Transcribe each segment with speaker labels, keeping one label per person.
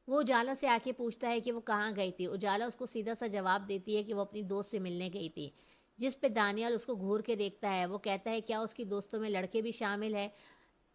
Speaker 1: وہ اجالا سے آ کے پوچھتا ہے کہ وہ کہاں گئی تھی۔ اجالا اس کو سیدھا سا جواب دیتی ہے کہ وہ اپنی دوست سے ملنے گئی تھی، جس پہ دانیال اس کو گھور کے دیکھتا ہے۔ وہ کہتا ہے کیا اس کی دوستوں میں لڑکے بھی شامل ہیں؟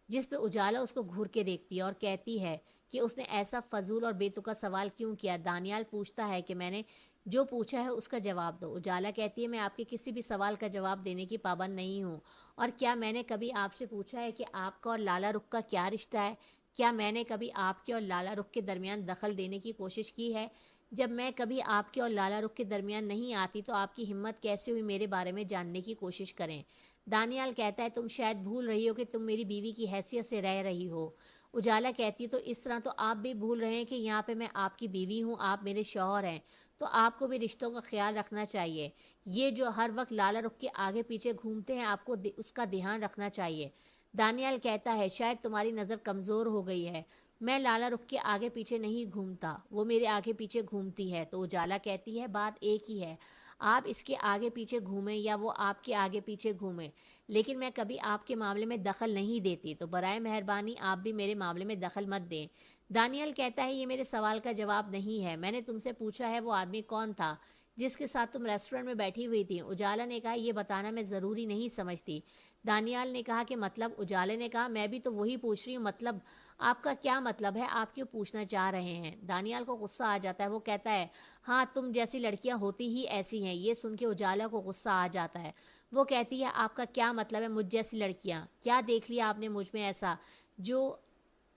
Speaker 1: جس پہ اجالا اس کو گھور کے دیکھتی ہے اور کہتی ہے کہ اس نے ایسا فضول اور بے تکا سوال کیوں کیا۔ دانیال پوچھتا ہے کہ میں نے جو پوچھا ہے اس کا جواب دو۔ اجالا کہتی ہے میں آپ کے کسی بھی سوال کا جواب دینے کی پابند نہیں ہوں، اور کیا میں نے کبھی آپ سے پوچھا ہے کہ آپ کا اور لالا رخ کا کیا رشتہ ہے؟ کیا میں نے کبھی آپ کے اور لالا رخ کے درمیان دخل دینے کی کوشش کی ہے؟ جب میں کبھی آپ کے اور لالا رخ کے درمیان نہیں آتی تو آپ کی ہمت کیسے ہوئی میرے بارے میں جاننے کی کوشش کریں؟ دانیال کہتا ہے تم شاید بھول رہی ہو کہ تم میری بیوی کی حیثیت سے رہ رہی ہو۔ اجالا کہتی ہے تو اس طرح تو آپ بھی بھول رہے ہیں کہ یہاں پہ میں آپ کی بیوی ہوں، آپ میرے شوہر ہیں، تو آپ کو بھی رشتوں کا خیال رکھنا چاہیے۔ یہ جو ہر وقت لالا رخ کے آگے پیچھے گھومتے ہیں آپ کو اس کا دھیان رکھنا چاہیے۔ دانیال کہتا ہے شاید تمہاری نظر کمزور ہو گئی ہے، میں لالا رخ کے آگے پیچھے نہیں گھومتا، وہ میرے آگے پیچھے گھومتی ہے۔ تو اجالا کہتی ہے بات ایک ہی ہے، آپ اس کے آگے پیچھے گھومیں یا وہ آپ کے آگے پیچھے گھومیں، لیکن میں کبھی آپ کے معاملے میں دخل نہیں دیتی، تو برائے مہربانی آپ بھی میرے معاملے میں دخل مت دیں۔ دانیال کہتا ہے یہ میرے سوال کا جواب نہیں ہے، میں نے تم سے پوچھا ہے وہ آدمی کون تھا جس کے ساتھ تم ریسٹورنٹ میں بیٹھی ہوئی تھی؟ اجالا نے کہا یہ بتانا میں ضروری نہیں سمجھتی۔ دانیال نے کہا کہ مطلب؟ اجالے نے کہا میں بھی تو وہی پوچھ رہی ہوں، مطلب آپ کا کیا مطلب ہے، آپ کیوں پوچھنا چاہ رہے ہیں؟ دانیال کو غصہ آ جاتا ہے، وہ کہتا ہے ہاں تم جیسی لڑکیاں ہوتی ہی ایسی ہیں۔ یہ سن کے اجالا کو غصہ آ جاتا ہے، وہ کہتی ہے آپ کا کیا مطلب ہے مجھ جیسی لڑکیاں؟ کیا دیکھ لیا آپ نے مجھ میں ایسا جو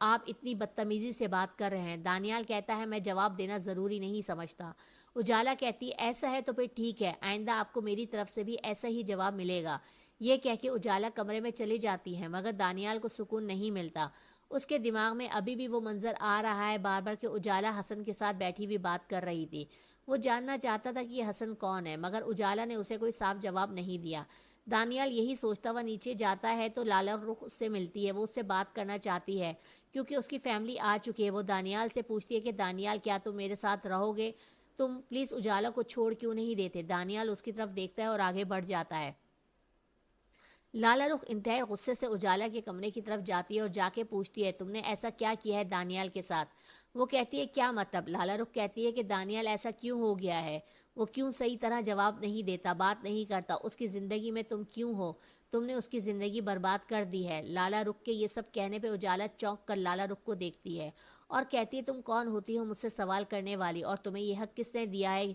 Speaker 1: آپ اتنی بدتمیزی سے بات کر رہے ہیں؟ دانیال کہتا ہے میں جواب دینا ضروری نہیں سمجھتا۔ اجالا کہتی ہے ایسا ہے تو پھر ٹھیک ہے، آئندہ آپ کو میری طرف سے بھی ایسا ہی جواب ملے گا۔ یہ کہہ کے اجالا کمرے میں چلی جاتی ہے، مگر دانیال کو سکون نہیں ملتا۔ اس کے دماغ میں ابھی بھی وہ منظر آ رہا ہے بار بار کہ اجالا حسن کے ساتھ بیٹھی ہوئی بات کر رہی تھی۔ وہ جاننا چاہتا تھا کہ یہ حسن کون ہے، مگر اجالا نے اسے کوئی صاف جواب نہیں دیا۔ دانیال یہی سوچتا ہوا نیچے جاتا ہے تو لالا رخ اس سے ملتی ہے، وہ اس سے بات کرنا چاہتی ہے کیونکہ اس کی فیملی آ چکی ہے۔ وہ دانیال سے پوچھتی ہے کہ دانیال کیا تم میرے ساتھ رہو گے؟ تم پلیز اجالا کو چھوڑ کیوں نہیں دیتے؟ دانیال اس کی طرف دیکھتا ہے اور آگے بڑھ جاتا ہے۔ لالا رخ انتہائی غصے سے اجالا کے کمرے کی طرف جاتی ہے اور جا کے پوچھتی ہے تم نے ایسا کیا کیا ہے دانیال کے ساتھ؟ وہ کہتی ہے کیا مطلب؟ لالا رخ کہتی ہے کہ دانیال ایسا کیوں ہو گیا ہے، وہ کیوں صحیح طرح جواب نہیں دیتا، بات نہیں کرتا، اس کی زندگی میں تم کیوں ہو؟ تم نے اس کی زندگی برباد کر دی ہے۔ لالا رخ کے یہ سب کہنے پہ اجالا چونک کر لالا رخ کو دیکھتی ہے اور کہتی ہے تم کون ہوتی ہو مجھ سے سوال کرنے والی، اور تمہیں یہ حق کس نے دیا ہے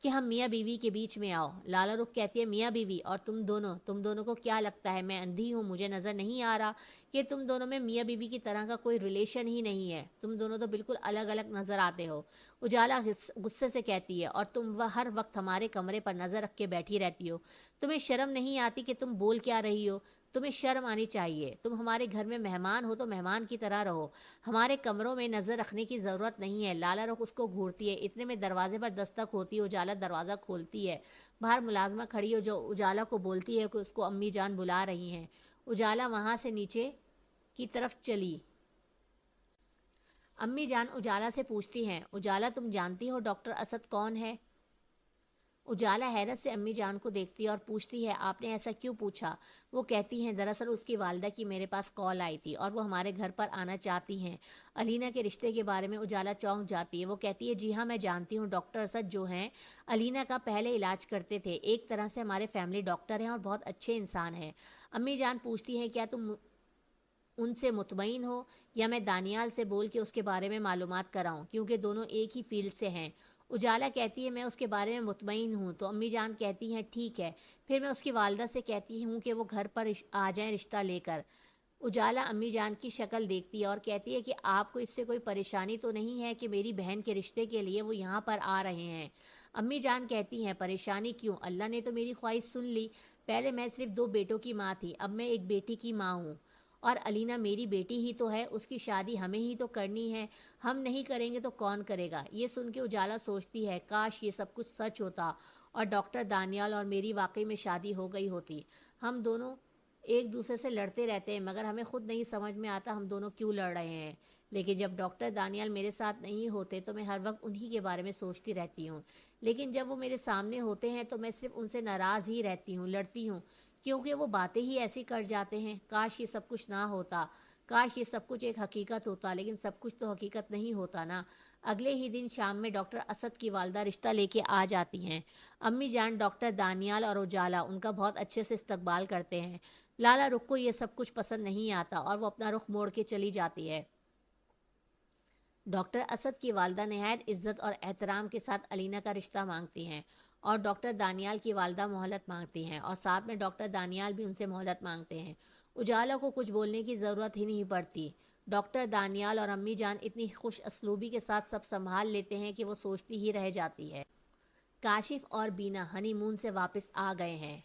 Speaker 1: کہ ہم میاں بیوی کے بیچ میں آؤ؟ لالا رخ کہتی ہے میاں بیوی اور تم دونوں کو کیا لگتا ہے میں اندھی ہوں، مجھے نظر نہیں آ رہا کہ تم دونوں میں میاں بیوی کی طرح کا کوئی ریلیشن ہی نہیں ہے؟ تم دونوں تو بالکل الگ الگ نظر آتے ہو۔ اجالا غصے سے کہتی ہے اور تم وہ ہر وقت ہمارے کمرے پر نظر رکھ کے بیٹھی رہتی ہو، تمہیں شرم نہیں آتی کہ تم بول کیا رہی ہو؟ تمہیں شرم آنی چاہیے، تم ہمارے گھر میں مہمان ہو تو مہمان کی طرح رہو، ہمارے کمروں میں نظر رکھنے کی ضرورت نہیں ہے۔ لالا رخ اس کو گھورتی ہے، اتنے میں دروازے پر دستک ہوتی ہے، اجالا دروازہ کھولتی ہے، باہر ملازمہ کھڑی ہو جو اجالا کو بولتی ہے کہ اس کو امی جان بلا رہی ہیں۔ اجالا وہاں سے نیچے کی طرف چلی۔ امی جان اجالا سے پوچھتی ہیں اجالا تم جانتی ہو ڈاکٹر اسد کون ہے؟ اجالا حیرت سے امی جان کو دیکھتی ہے اور پوچھتی ہے آپ نے ایسا کیوں پوچھا؟ وہ کہتی ہیں دراصل اس کی والدہ کی میرے پاس کال آئی تھی اور وہ ہمارے گھر پر آنا چاہتی ہیں۔ علینا کے رشتے کے بارے میں اجالا چونک جاتی ہے، وہ کہتی ہے جی ہاں میں جانتی ہوں، ڈاکٹر اسد جو ہیں علینا کا پہلے علاج کرتے تھے، ایک طرح سے ہمارے فیملی ڈاکٹر ہیں اور بہت اچھے انسان ہیں۔ امی جان پوچھتی ہیں کیا تم ان سے مطمئن ہو یا میں دانیال سے بول کے اس کے بارے میں معلومات کراؤں کیونکہ دونوں ایک ہی فیلڈ سے ہیں؟ اجالا کہتی ہے میں اس کے بارے میں مطمئن ہوں۔ تو امی جان کہتی ہیں ٹھیک ہے، پھر میں اس کی والدہ سے کہتی ہوں کہ وہ گھر پر آ جائیں رشتہ لے کر۔ اجالا امی جان کی شکل دیکھتی ہے اور کہتی ہے کہ آپ کو اس سے کوئی پریشانی تو نہیں ہے کہ میری بہن کے رشتے کے لیے وہ یہاں پر آ رہے ہیں؟ امی جان کہتی ہیں پریشانی کیوں، اللہ نے تو میری خواہش سن لی، پہلے میں صرف 2 بیٹوں کی ماں تھی، اب میں ایک بیٹی کی ماں ہوں، اور علینا میری بیٹی ہی تو ہے، اس کی شادی ہمیں ہی تو کرنی ہے، ہم نہیں کریں گے تو کون کرے گا؟ یہ سن کے اجالا سوچتی ہے کاش یہ سب کچھ سچ ہوتا اور ڈاکٹر دانیال اور میری واقعی میں شادی ہو گئی ہوتی۔ ہم دونوں ایک دوسرے سے لڑتے رہتے ہیں مگر ہمیں خود نہیں سمجھ میں آتا ہم دونوں کیوں لڑ رہے ہیں، لیکن جب ڈاکٹر دانیال میرے ساتھ نہیں ہوتے تو میں ہر وقت انہی کے بارے میں سوچتی رہتی ہوں، لیکن جب وہ میرے سامنے ہوتے ہیں تو میں صرف ان سے ناراض ہی رہتی ہوں، لڑتی ہوں، کیونکہ وہ باتیں ہی ایسی کر جاتے ہیں۔ کاش یہ سب کچھ نہ ہوتا، کاش یہ سب کچھ ایک حقیقت ہوتا، لیکن سب کچھ تو حقیقت نہیں ہوتا نا۔ اگلے ہی دن شام میں ڈاکٹر اسد کی والدہ رشتہ لے کے آ جاتی ہیں۔ امی جان، ڈاکٹر دانیال اور اجالا ان کا بہت اچھے سے استقبال کرتے ہیں۔ لالا رخ کو یہ سب کچھ پسند نہیں آتا اور وہ اپنا رخ موڑ کے چلی جاتی ہے۔ ڈاکٹر اسد کی والدہ نہایت عزت اور احترام کے ساتھ علینا کا رشتہ مانگتی ہیں اور ڈاکٹر دانیال کی والدہ مہلت مانگتی ہیں، اور ساتھ میں ڈاکٹر دانیال بھی ان سے مہلت مانگتے ہیں۔ اجالا کو کچھ بولنے کی ضرورت ہی نہیں پڑتی۔ ڈاکٹر دانیال اور امی جان اتنی خوش اسلوبی کے ساتھ سب سنبھال لیتے ہیں کہ وہ سوچتی ہی رہ جاتی ہے۔ کاشف اور بینا ہنی مون سے واپس آ گئے ہیں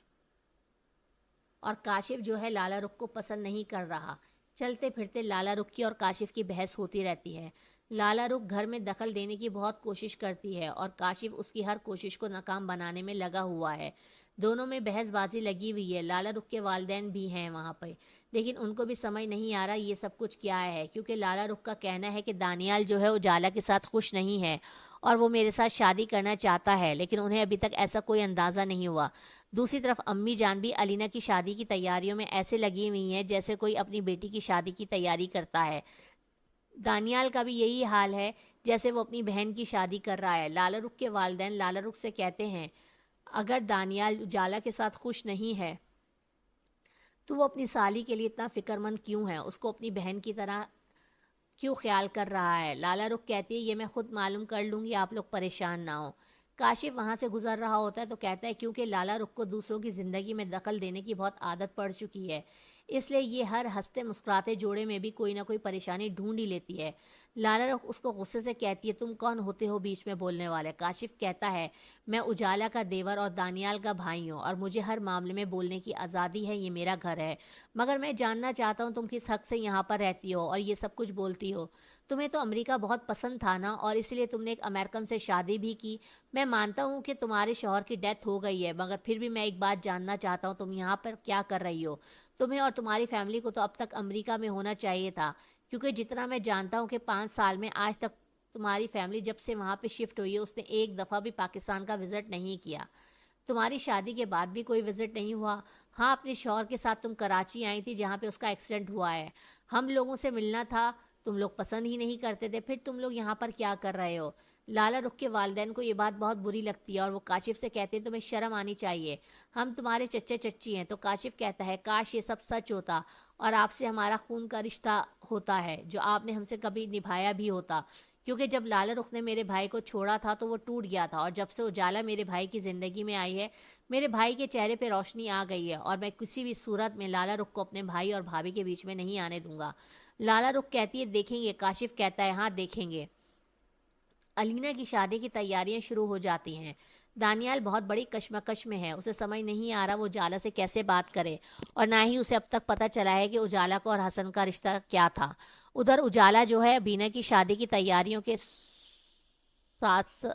Speaker 1: اور کاشف جو ہے لالا رخ کو پسند نہیں کر رہا۔ چلتے پھرتے لالا رخ کی اور کاشف کی بحث ہوتی رہتی ہے۔ لالا رخ گھر میں دخل دینے کی بہت کوشش کرتی ہے اور کاشف اس کی ہر کوشش کو ناکام بنانے میں لگا ہوا ہے۔ دونوں میں بحث بازی لگی ہوئی ہے۔ لالا رخ کے والدین بھی ہیں وہاں پہ، لیکن ان کو بھی سمجھ نہیں آ رہا یہ سب کچھ کیا ہے، کیونکہ لالا رخ کا کہنا ہے کہ دانیال جو ہے اجالا کے ساتھ خوش نہیں ہے اور وہ میرے ساتھ شادی کرنا چاہتا ہے، لیکن انہیں ابھی تک ایسا کوئی اندازہ نہیں ہوا۔ دوسری طرف امی جان بھی علینا کی شادی کی تیاریوں میں ایسے لگی ہوئی ہیں جیسے کوئی اپنی بیٹی کی شادی کی تیاری کرتا ہے۔ دانیال کا بھی یہی حال ہے جیسے وہ اپنی بہن کی شادی کر رہا ہے۔ لالا رخ کے والدین لالا رخ سے کہتے ہیں اگر دانیال اجالا کے ساتھ خوش نہیں ہے تو وہ اپنی سالی کے لیے اتنا فکر مند کیوں ہے، اس کو اپنی بہن کی طرح کیوں خیال کر رہا ہے۔ لالا رخ کہتی ہے یہ میں خود معلوم کر لوں گی، آپ لوگ پریشان نہ ہو۔ کاشف وہاں سے گزر رہا ہوتا ہے تو کہتا ہے کیونکہ لالا رخ کو دوسروں کی زندگی میں دخل دینے کی بہت عادت پڑ چکی ہے، اس لیے یہ ہر ہنستے مسکراتے جوڑے میں بھی کوئی نہ کوئی پریشانی ڈھونڈ ہی لیتی ہے۔ لالا رخ اس کو غصے سے کہتی ہے تم کون ہوتے ہو بیچ میں بولنے والے۔ کاشف کہتا ہے میں اجالا کا دیور اور دانیال کا بھائی ہوں اور مجھے ہر معاملے میں بولنے کی آزادی ہے، یہ میرا گھر ہے، مگر میں جاننا چاہتا ہوں تم کس حق سے یہاں پر رہتی ہو اور یہ سب کچھ بولتی ہو۔ تمہیں تو امریکہ بہت پسند تھا نا، اور اس لیے تم نے ایک امریکن سے شادی بھی کی۔ میں مانتا ہوں کہ تمہارے شوہر کی ڈیتھ ہو گئی ہے، مگر پھر بھی میں ایک بات جاننا چاہتا ہوں تم یہاں پر کیا کر رہی ہو۔ تمہیں اور تمہاری فیملی کو تو اب تک امریکہ میں ہونا چاہیے تھا، کیونکہ جتنا میں جانتا ہوں کہ 5 سال میں آج تک تمہاری فیملی جب سے وہاں پہ شفٹ ہوئی ہے اس نے ایک دفعہ بھی پاکستان کا وزٹ نہیں کیا۔ تمہاری شادی کے بعد بھی کوئی وزٹ نہیں ہوا۔ ہاں، اپنے شوہر کے ساتھ تم کراچی آئی تھی جہاں پہ اس کا ایکسیڈنٹ ہوا ہے، ہم لوگوں سے ملنا تھا، تم لوگ پسند ہی نہیں کرتے تھے، پھر تم لوگ یہاں پر کیا کر رہے ہو۔ لالا رخ کے والدین کو یہ بات بہت بری لگتی ہے اور وہ کاشف سے کہتے ہیں تمہیں شرم آنی چاہیے، ہم تمہارے چچے چچی ہیں۔ تو کاشف کہتا ہے کاش یہ سب سچ ہوتا اور آپ سے ہمارا خون کا رشتہ ہوتا ہے جو آپ نے ہم سے کبھی نبھایا بھی ہوتا، کیونکہ جب لالا رخ نے میرے بھائی کو چھوڑا تھا تو وہ ٹوٹ گیا تھا، اور جب سے اجالا میرے بھائی کی زندگی میں آئی ہے میرے بھائی کے چہرے پہ روشنی آ گئی ہے، اور میں کسی بھی صورت میں لالا رخ کو اپنے بھائی اور بھابھی کے بیچ میں نہیں آنے دوں گا۔ لالا رخ کہتی ہے دیکھیں گے، کاشف کہتا ہے ہاں دیکھیں گے۔ علینا کی شادی کی تیاریاں شروع ہو جاتی ہیں۔ دانیال بہت بڑی کشمکش میں ہے، اسے سمجھ نہیں آ رہا وہ اجالا سے کیسے بات کرے، اور نہ ہی اسے اب تک پتہ چلا ہے کہ اجالا کو اور حسن کا رشتہ کیا تھا۔ ادھر اجالا جو ہے بینا کی شادی کی تیاریوں کے ساتھ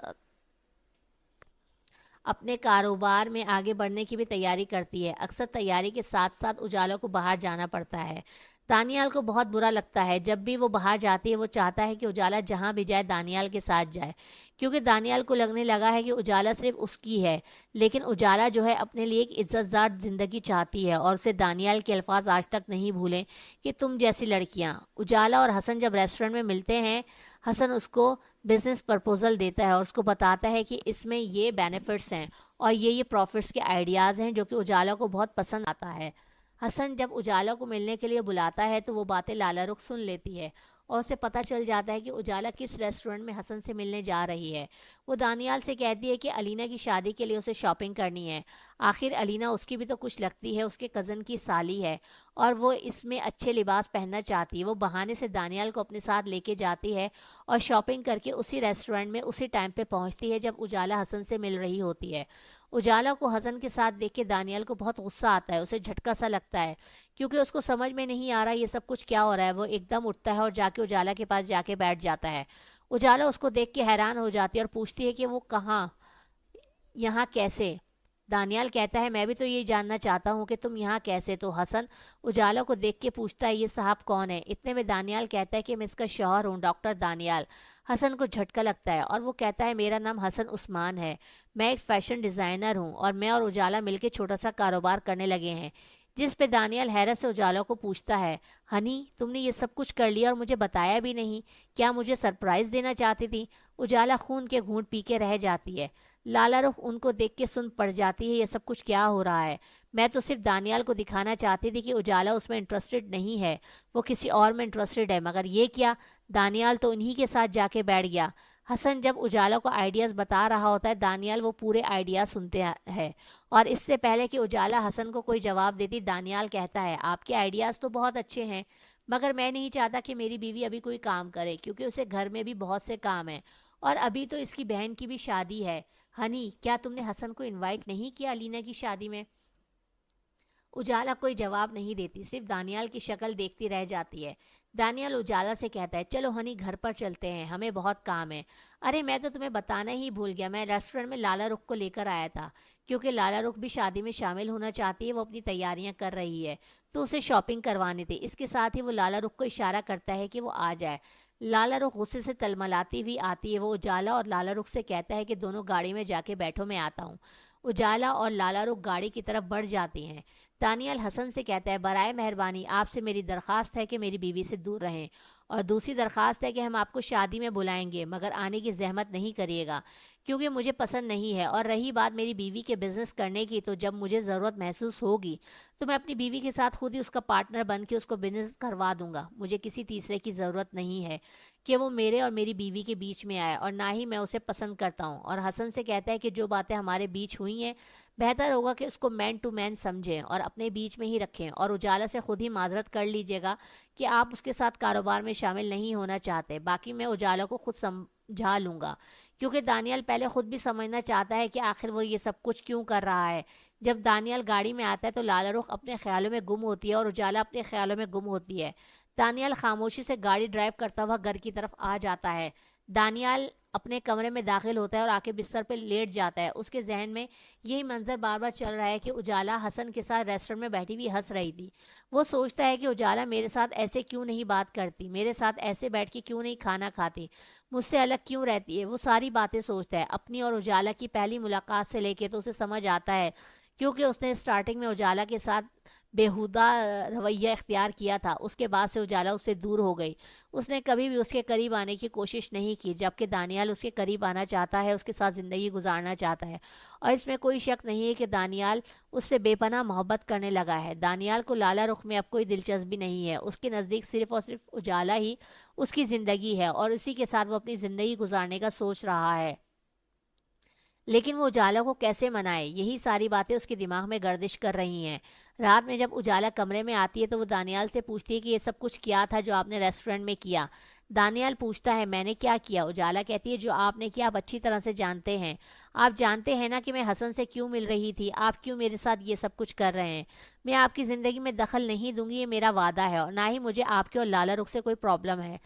Speaker 1: اپنے کاروبار میں آگے بڑھنے کی بھی تیاری کرتی ہے۔ اکثر تیاری کے ساتھ ساتھ اجالا کو باہر جانا پڑتا ہے۔ دانیال کو بہت برا لگتا ہے، جب بھی وہ باہر جاتی ہے وہ چاہتا ہے کہ اجالا جہاں بھی جائے دانیال کے ساتھ جائے، کیونکہ دانیال کو لگنے لگا ہے کہ اجالا صرف اس کی ہے، لیکن اجالا جو ہے اپنے لیے ایک عزت دار زندگی چاہتی ہے، اور اسے دانیال کے الفاظ آج تک نہیں بھولیں کہ تم جیسی لڑکیاں۔ اجالا اور حسن جب ریسٹورنٹ میں ملتے ہیں، حسن اس کو بزنس پرپوزل دیتا ہے اور اس کو بتاتا ہے کہ اس میں یہ بینیفٹس ہیں اور یہ پروفٹس کے آئیڈیاز ہیں جو کہ اجالا کو بہت پسند آتا ہے۔ حسن جب اجالا کو ملنے کے لیے بلاتا ہے تو وہ باتیں لالا رخ سن لیتی ہے اور اسے پتہ چل جاتا ہے کہ اجالا کس ریسٹورنٹ میں حسن سے ملنے جا رہی ہے۔ وہ دانیال سے کہتی ہے کہ علینا کی شادی کے لیے اسے شاپنگ کرنی ہے۔ آخر علینا اس کی بھی تو کچھ لگتی ہے، اس کے کزن کی سالی ہے اور وہ اس میں اچھے لباس پہننا چاہتی ہے۔ وہ بہانے سے دانیال کو اپنے ساتھ لے کے جاتی ہے اور شاپنگ کر کے اسی ریسٹورنٹ میں اسی ٹائم پہ پہنچتی ہے جب اجالا حسن سے مل رہی ہوتی ہے۔ اجالا کو حسن کے ساتھ دیکھ کے دانیال کو بہت غصہ آتا ہے، اسے جھٹکا سا لگتا ہے کیونکہ اس کو سمجھ میں نہیں آ رہا یہ سب کچھ کیا ہو رہا ہے۔ وہ ایک دم اٹھتا ہے اور جا کے اجالا کے پاس جا کے بیٹھ جاتا ہے۔ اجالا اس کو دیکھ کے حیران ہو جاتی ہے اور پوچھتی ہے کہ وہ کہاں، یہاں کیسے؟ دانیال کہتا ہے میں بھی تو یہ جاننا چاہتا ہوں کہ تم یہاں کیسے؟ تو حسن اجالا کو دیکھ کے پوچھتا ہے یہ صاحب کون ہے؟ اتنے میں دانیال کہتا ہے کہ میں اس کا شوہر ہوں، ڈاکٹر دانیال۔ حسن کو جھٹکا لگتا ہے اور وہ کہتا ہے میرا نام حسن عثمان ہے، میں ایک فیشن ڈیزائنر ہوں اور میں اور اجالا مل کے چھوٹا سا کاروبار کرنے لگے ہیں۔ جس پہ دانیال حیرت سے اجالا کو پوچھتا ہے، ہنی تم نے یہ سب کچھ کر لیا اور مجھے بتایا بھی نہیں، کیا مجھے سرپرائز دینا چاہتی تھی؟ اجالا خون کے گھونٹ پی کے رہ جاتی ہے۔ لالا رخ ان کو دیکھ کے سن پڑ جاتی ہے، یہ سب کچھ کیا ہو رہا ہے؟ میں تو صرف دانیال کو دکھانا چاہتی تھی کہ اجالا اس میں انٹرسٹڈ نہیں ہے، وہ کسی اور میں انٹرسٹڈ ہے، مگر یہ کیا؟ دانیال تو انہی کے ساتھ جا کے بیٹھ گیا۔ حسن جب اجالا کو آئیڈیاز بتا رہا ہوتا ہے، دانیال وہ پورے آئیڈیاز سنتے ہیں، اور اس سے پہلے کہ اجالا حسن کو کوئی جواب دیتی، دانیال کہتا ہے، آپ کے آئیڈیاز تو بہت اچھے ہیں، مگر میں نہیں چاہتا کہ میری بیوی ابھی کوئی کام کرے، کیونکہ اسے گھر میں بھی بہت سے کام ہیں، اور ابھی تو اس کی بہن کی بھی شادی ہے۔ ہنی، کیا تم نے حسن کو انوائٹ نہیں کیا لینا کی شادی میں؟ اجالا کوئی جواب نہیں دیتی، صرف دانیال کی شکل دیکھتی رہ جاتی ہے۔ دانیال اجالا سے کہتا ہے، چلو ہنی گھر پر چلتے ہیں، ہمیں بہت کام ہے۔ ارے میں تو تمہیں بتانا ہی بھول گیا، میں ریسٹورنٹ میں لالا رخ کو لے کر آیا تھا، کیونکہ لالا رخ بھی شادی میں شامل ہونا چاہتی ہے، وہ اپنی تیاریاں کر رہی ہے، تو اسے شاپنگ کروانی تھی۔ اس کے ساتھ ہی وہ لالا رخ کو اشارہ کرتا ہے کہ وہ آ جائے۔ لالا رخ غصے سے تلملاتی ہوئی آتی ہے، وہ اجالا اور لالا رخ سے کہتا ہے کہ دونوں گاڑی میں جا کے بیٹھو، میں آتا ہوں۔ اجالا اور لالا رخ گاڑی کی طرف بڑھ جاتی ہیں۔ دانیال حسن سے کہتا ہے، برائے مہربانی آپ سے میری درخواست ہے کہ میری بیوی سے دور رہیں، اور دوسری درخواست ہے کہ ہم آپ کو شادی میں بلائیں گے، مگر آنے کی زحمت نہیں کریے گا، کیونکہ مجھے پسند نہیں ہے، اور رہی بات میری بیوی کے بزنس کرنے کی، تو جب مجھے ضرورت محسوس ہوگی تو میں اپنی بیوی کے ساتھ خود ہی اس کا پارٹنر بن کے اس کو بزنس کروا دوں گا۔ مجھے کسی تیسرے کی ضرورت نہیں ہے کہ وہ میرے اور میری بیوی کے بیچ میں آئے، اور نہ ہی میں اسے پسند کرتا ہوں۔ اور حسن سے کہتا ہے کہ جو باتیں ہمارے بیچ ہوئی ہیں، بہتر ہوگا کہ اس کو مین ٹو مین سمجھیں اور اپنے بیچ میں ہی رکھیں، اور اجالا سے خود ہی معذرت کر لیجیے گا کہ آپ اس کے ساتھ کاروبار میں شامل نہیں ہونا چاہتے، باقی میں اجالا کو خود سمجھا لوں گا، کیونکہ دانیال پہلے خود بھی سمجھنا چاہتا ہے کہ آخر وہ یہ سب کچھ کیوں کر رہا ہے۔ جب دانیال گاڑی میں آتا ہے تو لالا رخ اپنے خیالوں میں گم ہوتی ہے اور اجالا اپنے خیالوں میں گم ہوتی ہے۔ دانیال خاموشی سے گاڑی ڈرائیو کرتا ہوا گھر کی طرف آ جاتا ہے۔ دانیال اپنے کمرے میں داخل ہوتا ہے اور آ کے بستر پہ لیٹ جاتا ہے۔ اس کے ذہن میں یہی منظر بار بار چل رہا ہے کہ اجالا حسن کے ساتھ ریسٹورنٹ میں بیٹھی ہوئی ہنس رہی تھی۔ وہ سوچتا ہے کہ اجالا میرے ساتھ ایسے کیوں نہیں بات کرتی، میرے ساتھ ایسے بیٹھ کے کیوں نہیں کھانا کھاتی، مجھ سے الگ کیوں رہتی ہے۔ وہ ساری باتیں سوچتا ہے، اپنی اور اجالا کی پہلی ملاقات سے لے کے تو اسے سمجھ آتا ہے، کیونکہ اس نے اسٹارٹنگ میں اجالا کے ساتھ بےہودہ رویہ اختیار کیا تھا، اس کے بعد سے اجالا اس سے دور ہو گئی۔ اس نے کبھی بھی اس کے قریب آنے کی کوشش نہیں کی، جبکہ دانیال اس کے قریب آنا چاہتا ہے، اس کے ساتھ زندگی گزارنا چاہتا ہے، اور اس میں کوئی شک نہیں ہے کہ دانیال اس سے بے پناہ محبت کرنے لگا ہے۔ دانیال کو لالا رخ میں اب کوئی دلچسپی نہیں ہے، اس کے نزدیک صرف اور صرف اجالا ہی اس کی زندگی ہے، اور اسی کے ساتھ وہ اپنی زندگی گزارنے کا سوچ رہا ہے۔ لیکن وہ اجالا کو کیسے منائے، یہی ساری باتیں اس کے دماغ میں گردش کر رہی ہیں۔ رات میں جب اجالا کمرے میں آتی ہے تو وہ دانیال سے پوچھتی ہے کہ یہ سب کچھ کیا تھا جو آپ نے ریسٹورنٹ میں کیا؟ دانیال پوچھتا ہے، میں نے کیا کیا؟ اجالا کہتی ہے، جو آپ نے کیا آپ اچھی طرح سے جانتے ہیں، آپ جانتے ہیں نا کہ میں حسن سے کیوں مل رہی تھی، آپ کیوں میرے ساتھ یہ سب کچھ کر رہے ہیں۔ میں آپ کی زندگی میں دخل نہیں دوں گی، یہ میرا وعدہ ہے، اور نہ ہی مجھے آپ کے اور لالا رخ سے کوئی پرابلم ہے۔